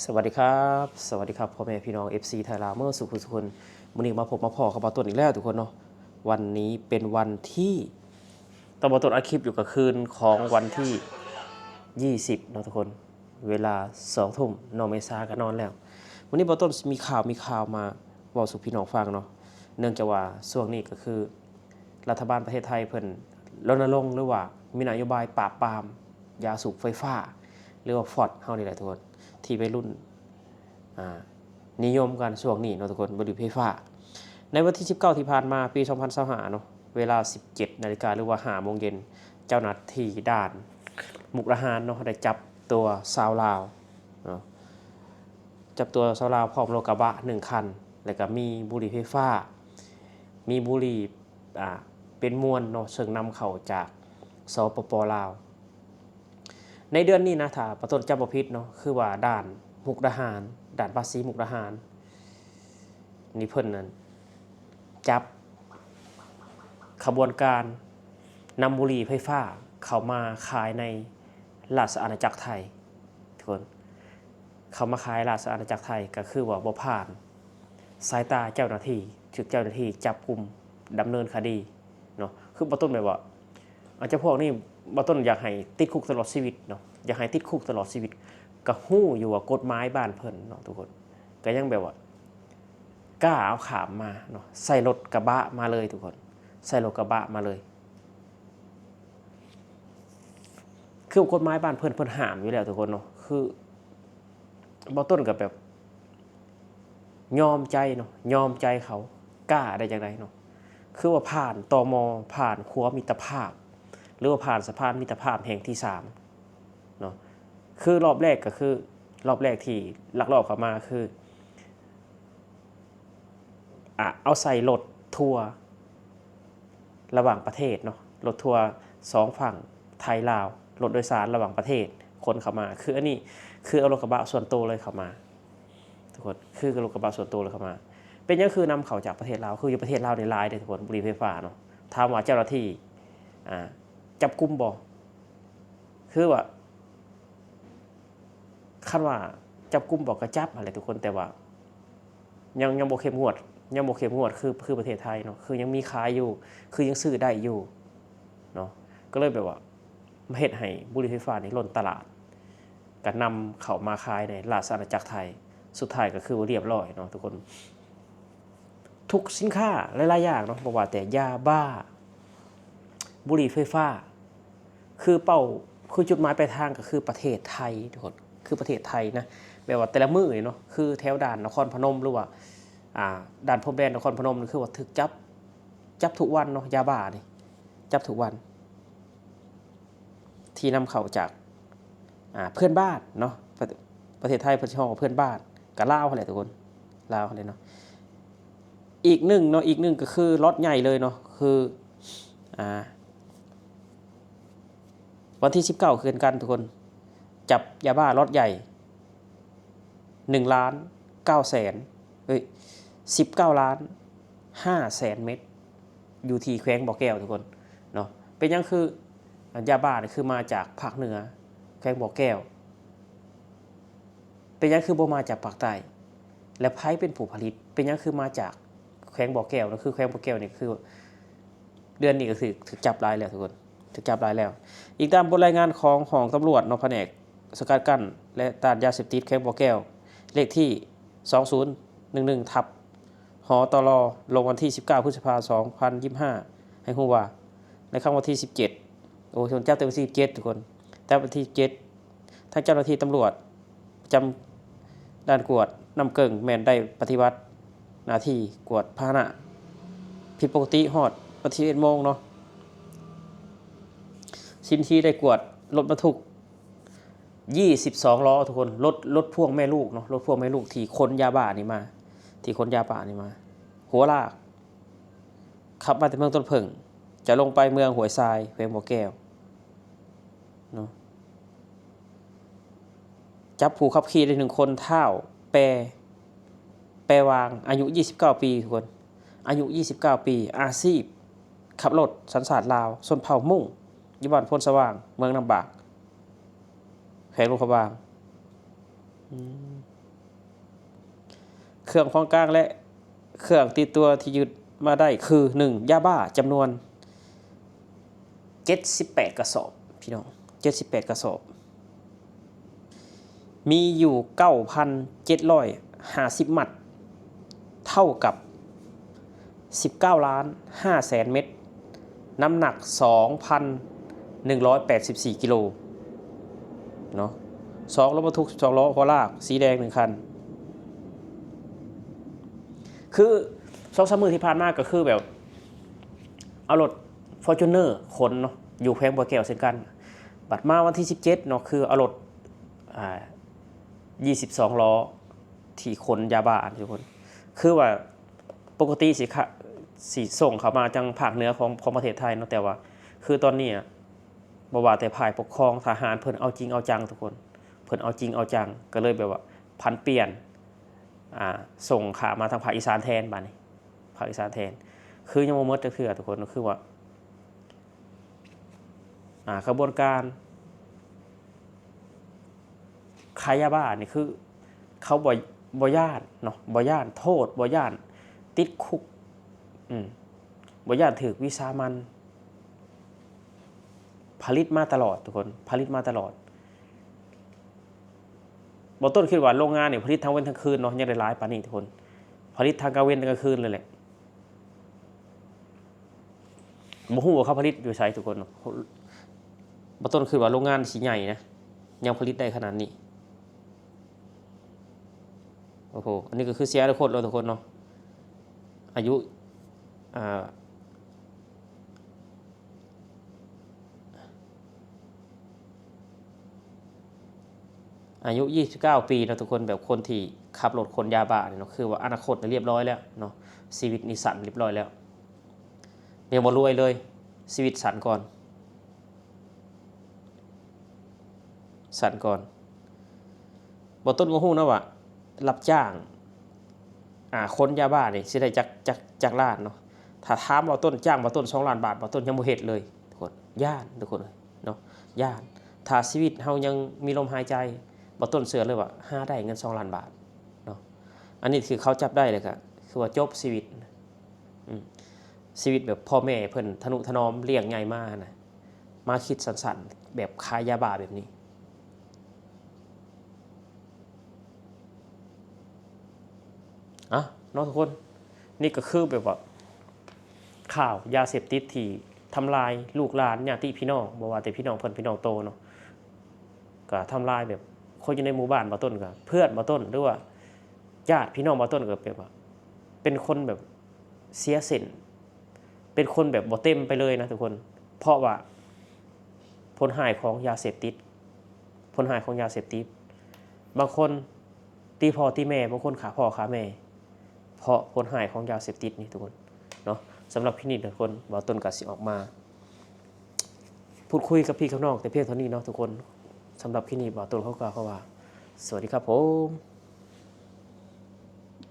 สวัสดีครับสวัสดีครับพ่อแม่พี่น้อง FC ไทยลาวเมื่อสุขทุกคนวันนี้มาพบมาพอกับบ่าวต้นอีกแล้วทุกคนเนาะวันนี้เป็นวันที่ตอนบ่าวต้นอัดคลิปอยู่กับคืนของวันที่20เนาะทุกคนเวลา2 ทุ่มน้องเมษาก็นอนแล้ววันนี้บ่าวต้นมีข่าวมาเว้าสู่พี่น้องฟังเนาะเนื่องจากว่าช่วงนี้ก็คือรัฐบาลประเทศไทยเพิ่นรณรงค์หรือว่ามีนโยบายปราบปรามยาสูบไฟฟ้าหรือว่าฟอดเฮานี่แหละทุกคนที่วัยรุ่นนิยมกันช่วงนี้เนาะทุกคนบุหรี่ไฟฟ้าในวันที่19ที่ผ่านมาปี2025เนาะเวลา 17 นาฬิกาหรือว่า5 โมงเย็นเจ้าหน้าที่ด่านมุกดาหารเนาะได้จับตัวชาวลาวเนาะจับตัวชาวลาวพร้อมรถกระบะ1 คันแล้วก็มีบุหรี่ไฟฟ้ามีบุหรี่เป็นมวลเนาะเชิงนำเข้าจากสปป.ลาวในเดือนนี้นะถ้าประต้นจำบ่ผิดเนาะคือว่าด่านมุกดาหารด่านภาษีมุกดาหารนี่เพิ่นนั้นจับขบวนการนำบุหรี่ไฟฟ้าเข้ามาขายในราชอาณาจักรไทยทุกคนเข้ามาขายราชอาณาจักรไทยก็คือว่าบ่ผ่านสายตาเจ้าหน้าที่ถูกเจ้าหน้าที่จับกุมดำเนินคดีเนาะคือบ่ต้นแบบว่าอาจจะพวกนี้บ่ต้นอยากให้ติดคุกตลอดชีวิตเนาะอยากให้ติดคุกตลอดชีวิตก็ฮู้อยู่ว่ากฎหมายบ้านเพิ่นเนาะทุกคนก็ยังแบบว่ากล้าเอาขามมาเนาะใส่รถกระบะมาเลยทุกคนใส่รถกระบะมาเลยคือกฎหมายบ้านเพิ่นห้ามอยู่แล้วทุกคนเนาะคือบ่ต้นกับแบบยอมใจเนาะยอมใจเขากล้าได้จังไดเนาะคือว่าผ่านตม.ผ่านรั้วมิตรภาพหรือว่าผ่านสะพานมิตรภาพแห่งที่3เนาะคือรอบแรกก็คือรอบแรกที่ลักลอบเข้ามาคือเอาใส่รถทัวร์ระหว่างประเทศเนาะรถทัวร์2 ฝั่งไทยลาวรถโดยสารระหว่างประเทศคนเข้ามาคืออันนี้คือเอารถกระบะส่วนตัวเลยเข้ามาทุกคนคือรถกระบะส่วนตัวเลยเข้ามาเป็นยังคือนำเข้าจากประเทศลาวคืออยู่ประเทศลาวในลายเลยทุกคนบุหรี่ไฟฟ้าเนาะถามว่าเจ้าหน้าที่จับกุมบ่คือว่าคันว่าจับกุมบอกกระจับอะไรทุกคนแต่ว่ายังบ่เข้มงวดยังบ่เข้มงวดคือประเทศไทยเนาะคือยังมีขายอยู่คือยังซื้อได้อยู่เนาะก็เลยแบบว่ามาเฮ็ดให้บุหรี่ไฟฟ้านี่ล้นตลาดก็นำเข้ามาขายในราชอาณาจักรไทยสุดท้ายก็คือเรียบร้อยเนาะทุกคนทุกสินค้าหลายๆอย่างเนาะบ่ว่าแต่ยาบ้าบุหรี่ไฟฟ้าคือจุดหมายปลายทางก็คือประเทศไทยทุกคนคือประเทศไทยนะแบบว่าแต่ละมื้อเนาะคือแถวด่านนครพนมหรือว่าด่านพรมแดนนครพนมนี่คือว่าถึกจับทุกวันเนาะยาบ้านี่จับทุกวันที่นำเข้าจากเพื่อนบ้านเนาะประเทศไทยเพิ่นสิฮ้องว่าเพื่อนบ้านก็ลาวนั่นแหละทุกคนลาวนั่นแหละเนาะอีกหนึ่งก็คือล็อตใหญ่เลยเนาะคือวันที่19คืนกันทุกคนจับยาบ้าล็อตใหญ่1,900,00019,500,000 เม็ดอยู่ที่แขวงบ่อแก้วทุกคนเนาะเป็นยังคือยาบ้านี่คือมาจากภาคเหนือแขวงบ่อแก้วเป็นยังคือบ่มาจากภาคใต้และไผเป็นผู้ผลิตเป็นยังคือมาจากแขวงบ่อแก้วนะคือแขวงบ่อแก้วนี่คือเดือนนี้ก็คือถูกจับหลายแล้วทุกคนถูกจับหลายแล้วอีกตามบทรายงานของตำรวจเนาะแผนกสกัดกั้นและต้านยาเสพติดแขวงบ่อแก้วเลขที่2011ทับหตลลงวันที่19พฤษภาคม2025ให้ฮู้ว่าในครั้งวันที่17โอ้ชนเจ้าเต็มที่17ทุกคนแต่วันที่7ทางเจ้าหน้าที่ตำรวจประจำด่านกวดนำเกิ่งแม่นได้ปฏิบัติหน้าที่กวดพาหนะผิดปกติฮอดวันที่11 โมงเนาะชิ้นที่ได้กวดรถบรรทุก22 ล้อทุกคนรถพ่วงแม่ลูกเนาะรถพ่วงแม่ลูกที่คนยาบ้านี่มาหัวลากขับมาจากเมืองต้นเพิ่งจะลงไปเมืองห้วยทรายแขวงบ่อแก้วเนาะจับผู้ขับขี่ได้1 คนเท่าแปรวางอายุ29 ปีทุกคนอายุ29 ปีอาชีพขับรถสัญชาติลาวชนเผ่ามุ่งอยู่บ้านพลสว่างเมืองลำบากแขวงหลวงพระบาง เครื่องของกลางและเครื่องติดตัวที่ยึดมาได้คือ 1. ยาบ้าจำนวน78กระสอบพี่น้อง78กระสอบมีอยู่ 9,750 มัดเท่ากับ19ล้าน5แสนเม็ดน้ำหนัก 2,184 กิโลเนาะ2รถบรรทุก2ล้อหัวลากสีแดง1คันคือ2-3 มื้อที่ผ่านมาก็คือแบบเอารถ Fortuner ขนเนาะอยู่แพงบ่อแก้วเช่นกันบัดมาวันที่17เนาะคือเอารถ22ล้อที่ขนยาบ้าทุกคนคือว่าปกติสิส่งเข้ามาจังภาคเหนือของประเทศไทยเนาะแต่ว่าคือตอนนี้บ่ว่าแต่ภายปกครองทหารเพิ่นเอาจริงเอาจังทุกคนเพิ่นเอาจริงเอาจังก็เลยแบบว่าพันเปลี่ยนส่งขามาทางภาคอีสานแทนบัดนี้ภาคอีสานแทนคือยังบ่หมดจักเทื่อทุกคนก็คือว่ากระบวนการขายยาบ้านี่คือเขาบ่ย่านเนาะบ่ย่านโทษบ่ย่านติดคุกบ่ย่านถูกวิสามันผลิตมาตลอดทุกคนผลิตมาตลอดบ่ต้นคิดว่าโรงงานนี่ผลิตทั้งวันทั้งคืนเนาะยังได้หลายปานนี้ทุกคนผลิตทั้งกลางวันกลางคืนเลยแหละบ่ฮู้ว่าเขาผลิตอยู่ไสทุกคนบ่ต้นคิดว่าโรงงานสิใหญ่นะยังผลิตได้ขนาดนี้โอ้โหอันนี้ก็คือเสียอนาคตแล้วทุกคนเนาะอายุ29 ปีนะทุกคนแบบคนที่ขับรถขนยาบ้าเนี่ยเนาะคือว่าอนาคตเรียบร้อยแล้วเนาะชีวิตนิสันเรียบร้อยแล้วยังบ่รวยเลยชีวิตสันก่อนบ่ต้นบ่ฮู้นะว่ารับจ้างคนยาบ้านี่สิได้จักล้านเนาะถ้าถามว่าต้นจ้างบ่ต้น2ล้านบาทบ่ต้นยังบ่เฮ็ดเลยทุกคนย่านทุกคนเนาะย่านถ้าชีวิตเฮายังมีลมหายใจบ่ต้นเชื่อเลยว่าหาได้เงิน2ล้านบาทเนาะอันนี้คือเขาจับได้เลยก็คือว่าจบชีวิตชีวิตแบบพ่อแม่เพิ่นทนุถนอมเลี้ยงใหญ่มานะมาคิดสั้นๆแบบขายยาบ้าแบบนี้เนาะทุกคนนี่ก็คือแบบว่าข่าวยาเสพติดที่ทำลายลูกหลานญาติพี่น้องบ่ว่าแต่พี่น้องเพิ่นพี่น้องโตเนาะก็ทำลายแบบคนอยู่ในหมู่บ้านบ่ต้นก็เพื่อนบ่ต้นหรือว่าญาติพี่น้องบ่ต้นก็แบบว่าเป็นคนแบบเสียเส้นเป็นคนแบบบ่เต็มไปเลยนะทุกคนเพราะว่าผลหายของยาเสพติดบางคนตีพ่อตีแม่บางคนฆ่าพ่อฆ่าแม่เพราะผลหายของยาเสพติดนี่ทุกคนเนาะสำหรับพี่นี่ทุกคนบ่ต้นก็สิออกมาพูดคุยกับพี่กับน้องแต่เพียงเท่านี้เนาะทุกคนสำหรับพี่นี่บ่ต้นเขาก็ว่าสวัสดีครับผม